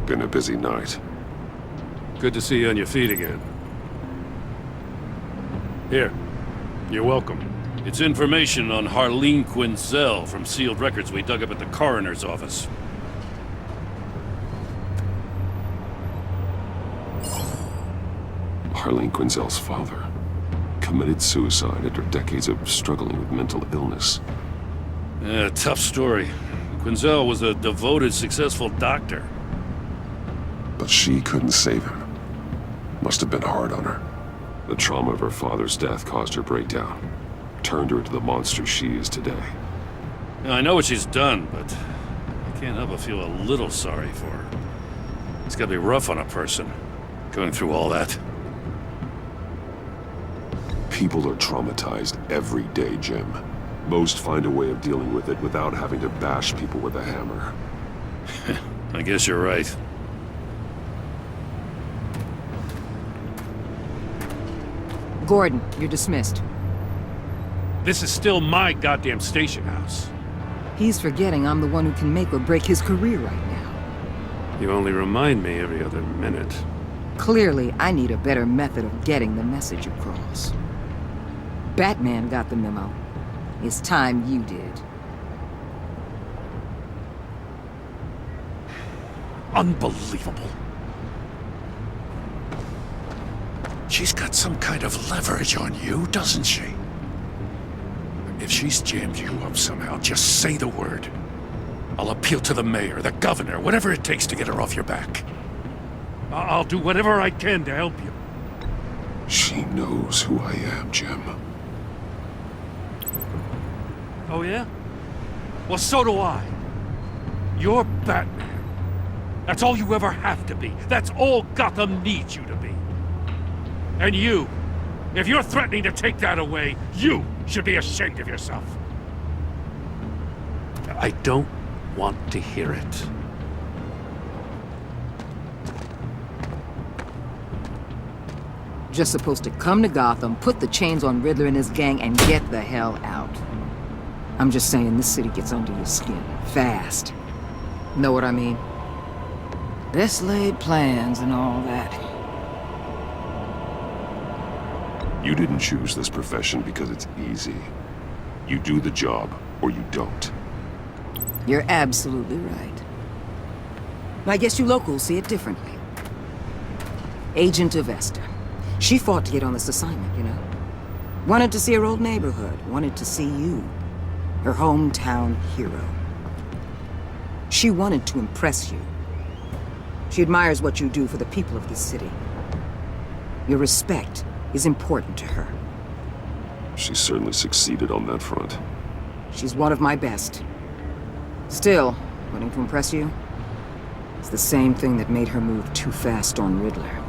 Been a busy night. Good to see you on your feet again. Here. You're welcome. It's information on Harleen Quinzel from sealed records we dug up at the coroner's office. Harleen Quinzel's father committed suicide after decades of struggling with mental illness. Yeah, tough story. Quinzel was a devoted, successful doctor. But she couldn't save him. Must have been hard on her. The trauma of her father's death caused her breakdown. Turned her into the monster she is today. Now, I know what she's done, but I can't help but feel a little sorry for her. It's gotta be rough on a person, going through all that. People are traumatized every day, Jim. Most find a way of dealing with it without having to bash people with a hammer. I guess you're right. Gordon, you're dismissed. This is still my goddamn station house. He's forgetting I'm the one who can make or break his career right now. You only remind me every other minute. Clearly, I need a better method of getting the message across. Batman got the memo. It's time you did. Unbelievable. She's got some kind of leverage on you, doesn't she? If she's jammed you up somehow, just say the word. I'll appeal to the mayor, the governor, whatever it takes to get her off your back. I'll do whatever I can to help you. She knows who I am, Jim. Oh, yeah? Well, so do I. You're Batman. That's all you ever have to be. That's all Gotham needs you to be. And you, if you're threatening to take that away, you should be ashamed of yourself. I don't want to hear it. Just supposed to come to Gotham, put the chains on Riddler and his gang, and get the hell out. I'm just saying, this city gets under your skin. Fast. Know what I mean? Best laid plans and all that. You didn't choose this profession because it's easy. You do the job, or you don't. You're absolutely right. I guess you locals see it differently. Agent Avesta. She fought to get on this assignment, you know. Wanted to see her old neighborhood. Wanted to see you. Her hometown hero. She wanted to impress you. She admires what you do for the people of this city. Your respect is important to her. She certainly succeeded on that front. She's one of my best. Still, wanting to impress you? It's the same thing that made her move too fast on Riddler.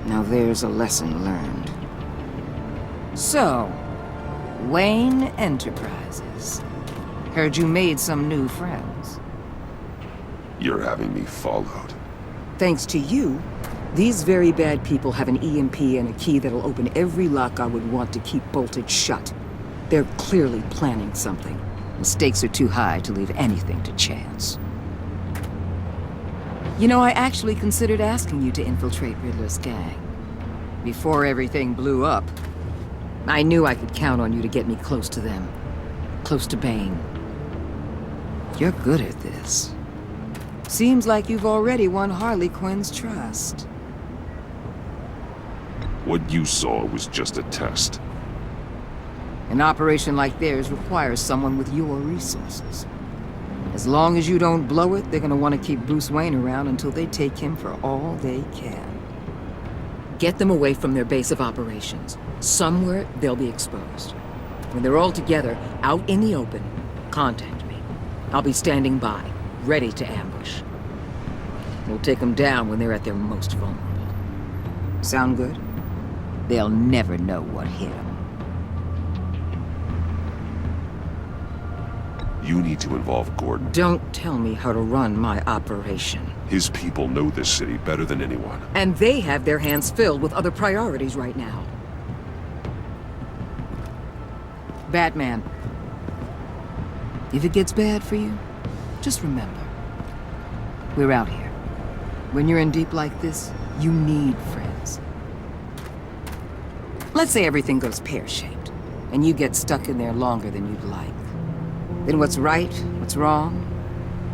Now there's a lesson learned. So, Wayne Enterprises. Heard you made some new friends. You're having me followed. Thanks to you, these very bad people have an EMP and a key that'll open every lock I would want to keep bolted shut. They're clearly planning something. The stakes are too high to leave anything to chance. You know, I actually considered asking you to infiltrate Riddler's gang. Before everything blew up, I knew I could count on you to get me close to them. Close to Bane. You're good at this. Seems like you've already won Harley Quinn's trust. What you saw was just a test. An operation like theirs requires someone with your resources. As long as you don't blow it, they're gonna want to keep Bruce Wayne around until they take him for all they can. Get them away from their base of operations. Somewhere they'll be exposed. When they're all together, out in the open, contact me. I'll be standing by, ready to ambush. We'll take them down when they're at their most vulnerable. Sound good? They'll never know what hit them. You need to involve Gordon. Don't tell me how to run my operation. His people know this city better than anyone. And they have their hands filled with other priorities right now. Batman. If it gets bad for you, just remember, we're out here. When you're in deep like this, you need friends. Let's say everything goes pear-shaped, and you get stuck in there longer than you'd like. Then what's right, what's wrong,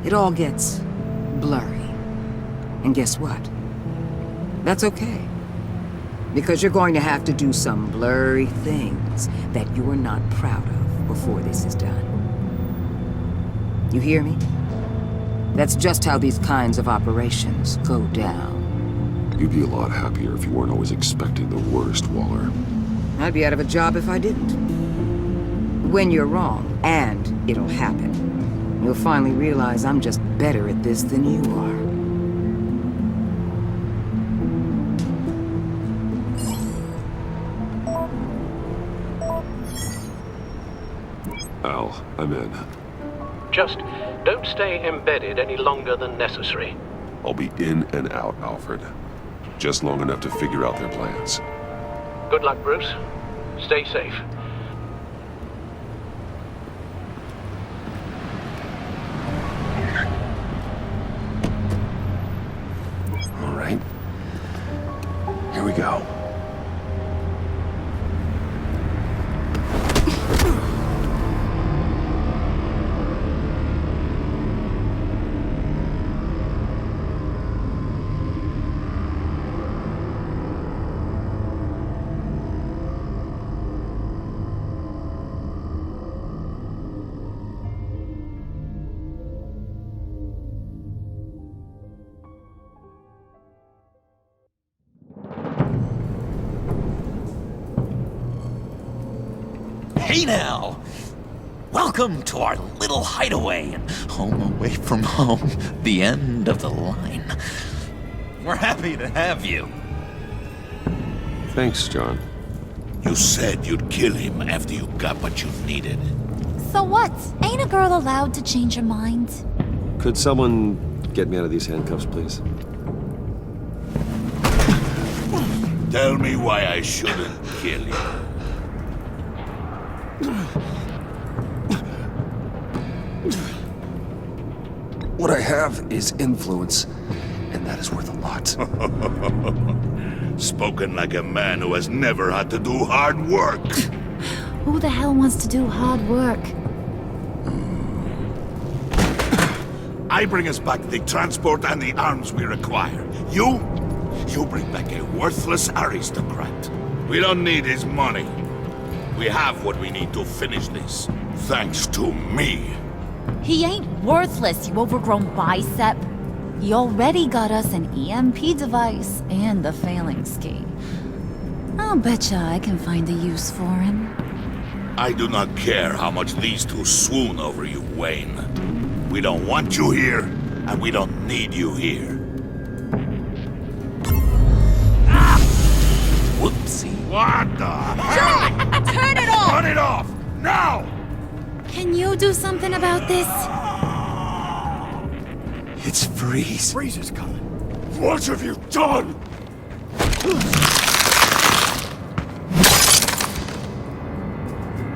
it all gets blurry. And guess what? That's okay. Because you're going to have to do some blurry things that you're not proud of before this is done. You hear me? That's just how these kinds of operations go down. You'd be a lot happier if you weren't always expecting the worst, Waller. I'd be out of a job if I didn't. When you're wrong, and it'll happen, you'll finally realize I'm just better at this than you are. Al, I'm in. Just don't stay embedded any longer than necessary. I'll be in and out, Alfred. Just long enough to figure out their plans. Good luck, Bruce. Stay safe. All right. Here we go. Hey now! Welcome to our little hideaway and home away from home, the end of the line. We're happy to have you. Thanks, John. You said you'd kill him after you got what you needed. So what? Ain't a girl allowed to change her mind? Could someone get me out of these handcuffs, please? Tell me why I shouldn't kill you. What I have is influence, and that is worth a lot. Spoken like a man who has never had to do hard work. Who the hell wants to do hard work? I bring us back the transport and the arms we require. You bring back a worthless aristocrat. We don't need his money. We have what we need to finish this, thanks to me. He ain't worthless, you overgrown bicep. He already got us an EMP device and the phalanx key. I'll betcha I can find a use for him. I do not care how much these two swoon over you, Wayne. We don't want you here, and we don't need you here. Whoopsie. What the? John! Turn it off! Turn it off! Now! Can you do something about this? It's Freeze. Freeze is coming. What have you done?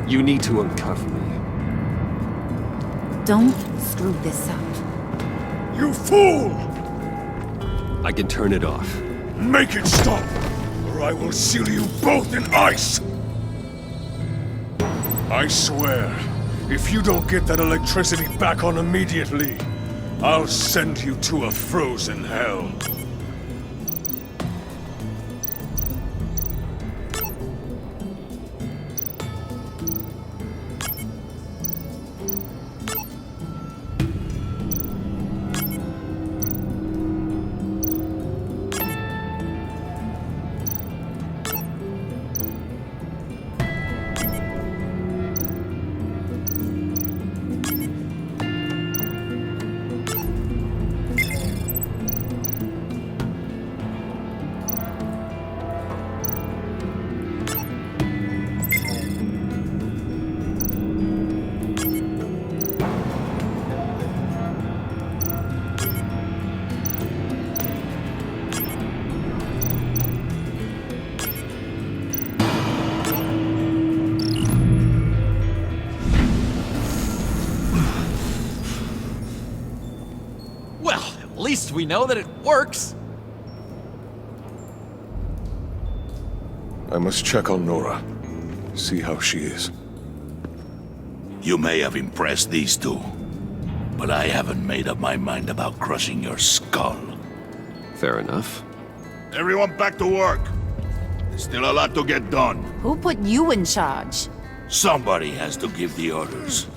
You need to uncuff me. Don't screw this up. You fool! I can turn it off. Make it stop, or I will seal you both in ice! I swear, if you don't get that electricity back on immediately, I'll send you to a frozen hell. Well, at least we know that it works. I must check on Nora. See how she is. You may have impressed these two, but I haven't made up my mind about crushing your skull. Fair enough. Everyone back to work. There's still a lot to get done. Who put you in charge? Somebody has to give the orders.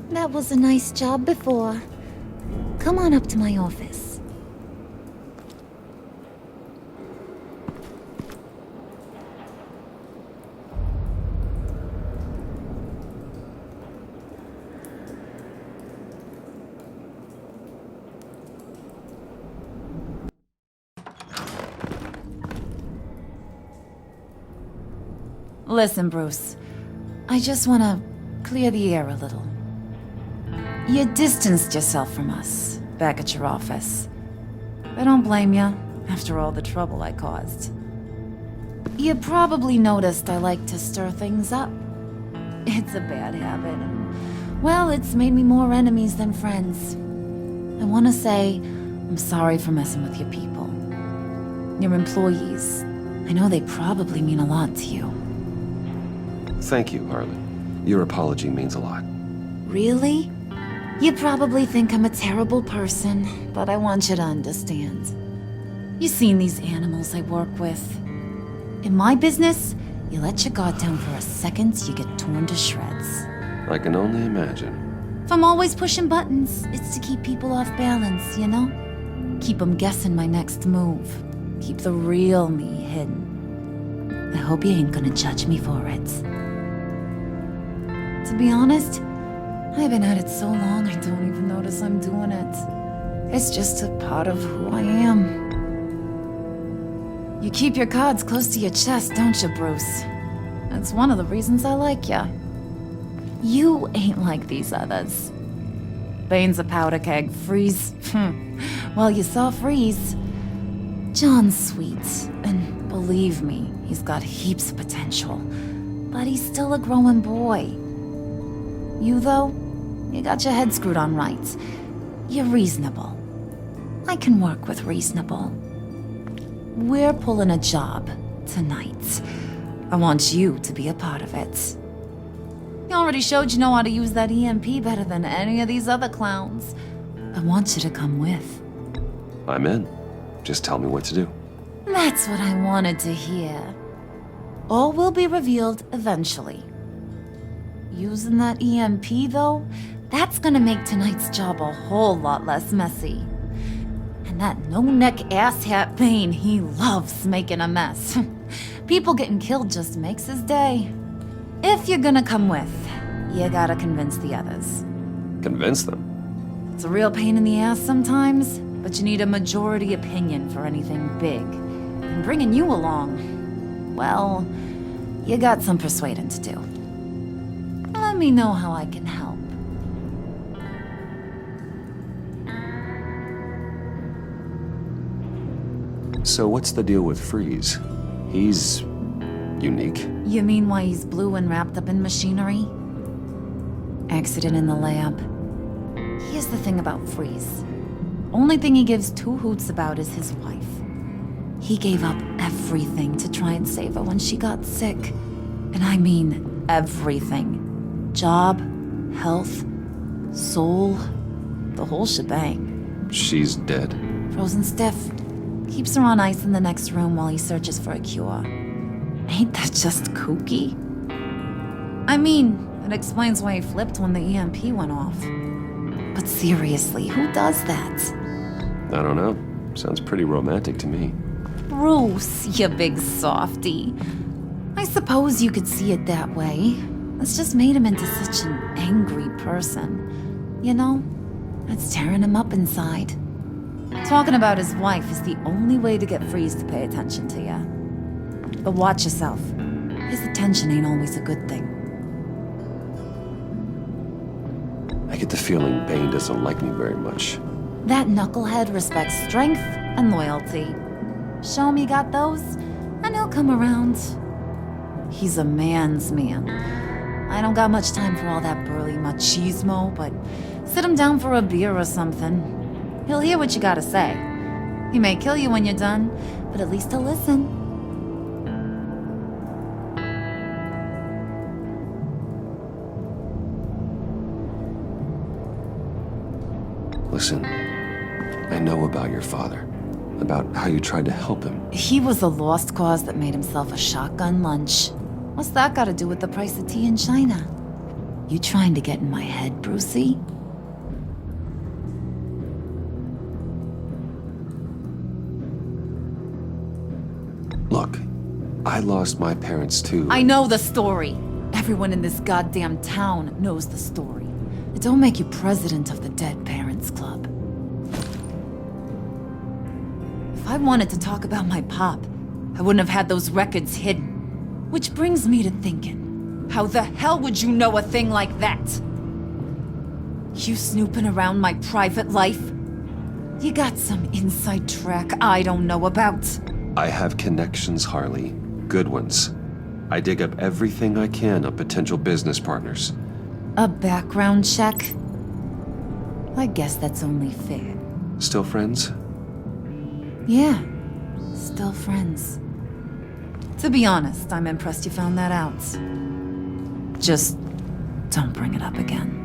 That was a nice job before. Come on up to my office. Listen, Bruce. I just want to clear the air a little. You distanced yourself from us back at your office. I don't blame you, after all the trouble I caused. You probably noticed I like to stir things up. It's a bad habit, and, well, it's made me more enemies than friends. I want to say I'm sorry for messing with your people. Your employees. I know they probably mean a lot to you. Thank you, Harley. Your apology means a lot. Really? You probably think I'm a terrible person, but I want you to understand. You've seen these animals I work with. In my business, you let your guard down for a second, you get torn to shreds. I can only imagine. If I'm always pushing buttons, it's to keep people off balance, you know? Keep them guessing my next move. Keep the real me hidden. I hope you ain't gonna judge me for it. To be honest, I've been at it so long I don't even notice I'm doing it. It's just a part of who I am. You keep your cards close to your chest, don't you, Bruce? That's one of the reasons I like ya. You ain't like these others. Bane's a powder keg. Freeze. Well, you saw Freeze. John's sweet, and believe me, he's got heaps of potential. But he's still a growing boy. You, though, you got your head screwed on right. You're reasonable. I can work with reasonable. We're pulling a job tonight. I want you to be a part of it. You already showed you know how to use that EMP better than any of these other clowns. I want you to come with. I'm in. Just tell me what to do. That's what I wanted to hear. All will be revealed eventually. Using that EMP, though, that's gonna make tonight's job a whole lot less messy. And that no-neck asshat Bane, he loves making a mess. People getting killed just makes his day. If you're gonna come with, you gotta convince the others. Convince them? It's a real pain in the ass sometimes, but you need a majority opinion for anything big. And bringing you along, well, you got some persuading to do. Let me know how I can help. So what's the deal with Freeze? He's unique. You mean why he's blue and wrapped up in machinery? Accident in the lab. Here's the thing about Freeze. Only thing he gives two hoots about is his wife. He gave up everything to try and save her when she got sick. And I mean everything. Job, health, soul, the whole shebang. She's dead? Frozen stiff. Keeps her on ice in the next room while he searches for a cure. Ain't that just kooky? I mean, it explains why he flipped when the EMP went off. But seriously, who does that? I don't know. Sounds pretty romantic to me. Bruce, you big softy. I suppose you could see it that way. It's just made him into such an angry person. You know, it's tearing him up inside. Talking about his wife is the only way to get Freeze to pay attention to you. But watch yourself. His attention ain't always a good thing. I get the feeling Bane doesn't like me very much. That knucklehead respects strength and loyalty. Show him you got those, and he'll come around. He's a man's man. I don't got much time for all that burly machismo, but sit him down for a beer or something. He'll hear what you gotta say. He may kill you when you're done, but at least he'll listen. Listen, I know about your father. About how you tried to help him. He was a lost cause that made himself a shotgun lunch. What's that got to do with the price of tea in China? You trying to get in my head, Brucey? Look, I lost my parents too. I know the story. Everyone in this goddamn town knows the story. It don't make you president of the Dead Parents Club. If I wanted to talk about my pop, I wouldn't have had those records hidden. Which brings me to thinking, how the hell would you know a thing like that? You snooping around my private life? You got some inside track I don't know about. I have connections, Harley. Good ones. I dig up everything I can on potential business partners. A background check? I guess that's only fair. Still friends? Yeah, still friends. To be honest, I'm impressed you found that out. Just don't bring it up again.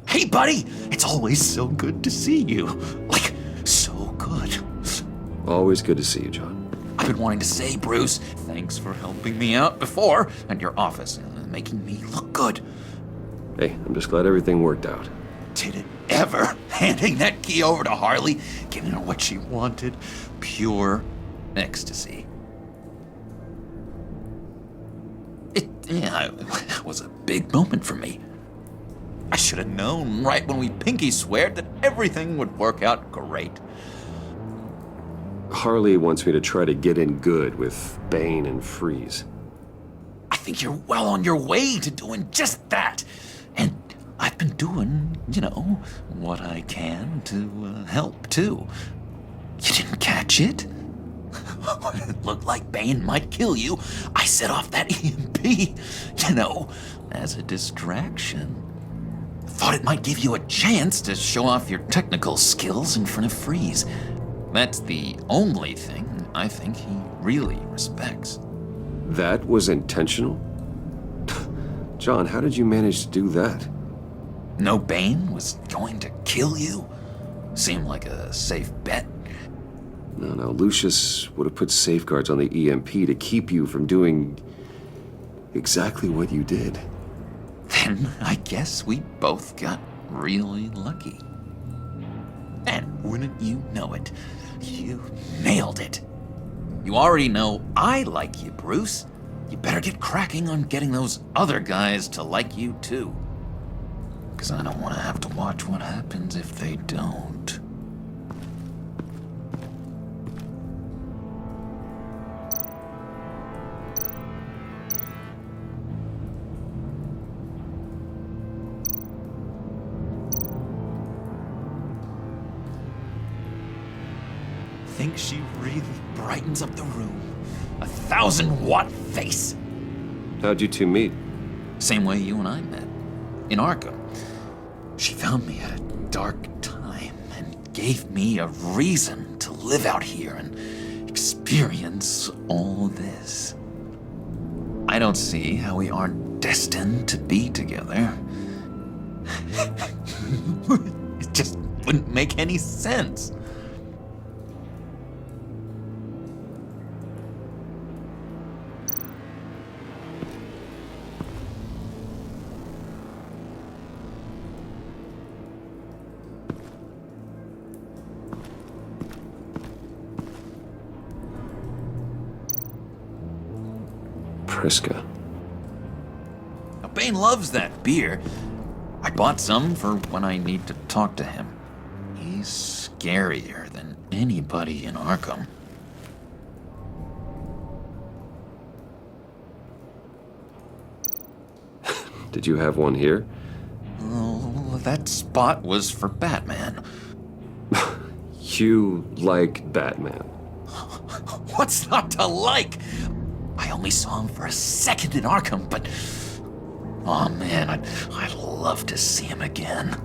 Hey, buddy! It's always so good to see you. Like, so good. Always good to see you, John. I've been wanting to say, Bruce, thanks for helping me out before, and your office, making me look good. Hey, I'm just glad everything worked out. Did it ever? Handing that key over to Harley, giving her what she wanted. Pure ecstasy. It was a big moment for me. I should have known right when we pinky sweared that everything would work out great. Harley wants me to try to get in good with Bane and Freeze. I think you're well on your way to doing just that. And I've been doing, what I can to help, too. You didn't catch it? When it looked like Bane might kill you, I set off that EMP, as a distraction. Thought it might give you a chance to show off your technical skills in front of Freeze. That's the only thing I think he really respects. That was intentional? John, how did you manage to do that? No Bane was going to kill you? Seemed like a safe bet. No, Lucius would have put safeguards on the EMP to keep you from doing exactly what you did. Then I guess we both got really lucky. And wouldn't you know it, you nailed it. You already know I like you, Bruce. You better get cracking on getting those other guys to like you too. 'Cause I don't want to have to watch what happens if they don't. think she really brightens up the room. 1,000-watt face. How'd you two meet? Same way you and I met. In Arkham. She found me at a dark time and gave me a reason to live out here and experience all this. I don't see how we aren't destined to be together. It just wouldn't make any sense. Priska. Now, Bane loves that beer. I bought some for when I need to talk to him. He's scarier than anybody in Arkham. Did you have one here? Oh, that spot was for Batman. You like Batman. What's not to like? I only saw him for a second in Arkham, but... oh man, I'd love to see him again.